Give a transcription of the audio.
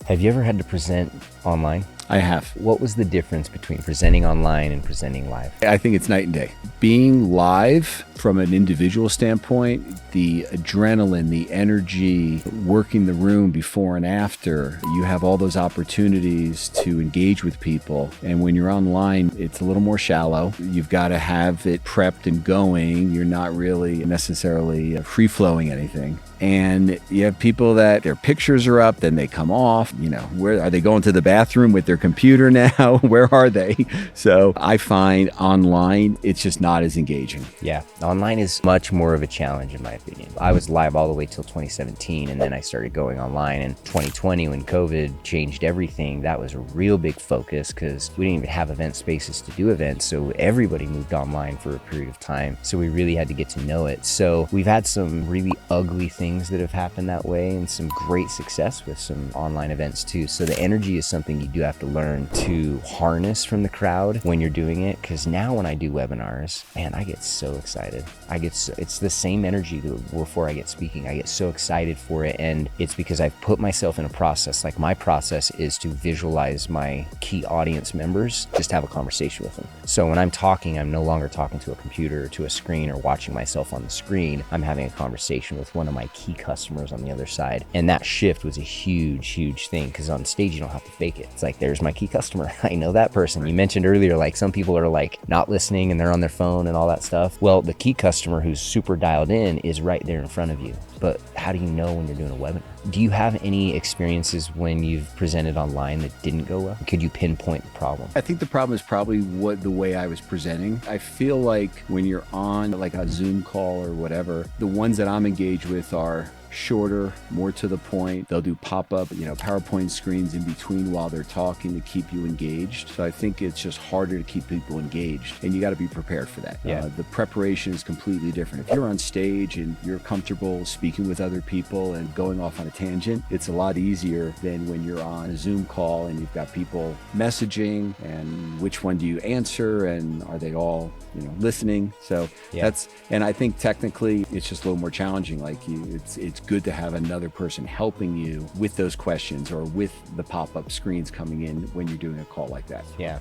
Have you ever had to present online? I have. What was the difference between presenting online and presenting live? I think it's night and day. Being live from an individual standpoint, the adrenaline, the energy, working the room before and after, you have all those opportunities to engage with people. And when you're online, it's a little more shallow. You've got to have it prepped and going. You're not really necessarily free-flowing anything. And you have people that their pictures are up, then they come off. You know, where are they going to the bathroom with their computer now? Where are they? So I find online, it's just not as engaging. Yeah, online is much more of a challenge in my opinion. I was live all the way till 2017, and then I started going online in 2020 when COVID changed everything. That was a real big focus because we didn't even have event spaces to do events. So everybody moved online for a period of time. So we really had to get to know it. So we've had some really ugly things that have happened that way and some great success with some online events too. So the energy is something you do have to learn to harness from the crowd when you're doing it. Because now when I do webinars, man, I get so excited. It's the same energy before I get speaking. I get so excited for it. And it's because I've put myself in a process. Like my process is to visualize my key audience members, just have a conversation with them. So when I'm talking, I'm no longer talking to a computer or to a screen or watching myself on the screen. I'm having a conversation with one of my key customers on the other side. And that shift was a huge thing because on stage, you don't have to fake it. It's like, there's my key customer. I know that person. You mentioned earlier, like some people are like not listening and they're on their phone and all that stuff. Well, the key customer who's super dialed in is right there in front of you. But how do you know when you're doing a webinar? Do you have any experiences when you've presented online that didn't go well? Could you pinpoint the problem? I think the problem is probably the way I was presenting. I feel like when you're on like a Zoom call or whatever, the ones that I'm engaged with are shorter, more to the point. They'll do pop-up, PowerPoint screens in between while they're talking to keep you engaged. So I think it's just harder to keep people engaged, and you got to be prepared for that. Yeah. The preparation is completely different. If you're on stage and you're comfortable speaking with other people and going off on a tangent, it's a lot easier than when you're on a Zoom call and you've got people messaging, and which one do you answer, and are they all, listening? So and I think technically it's just a little more challenging. Like it's good to have another person helping you with those questions or with the pop-up screens coming in when you're doing a call like that. Yeah.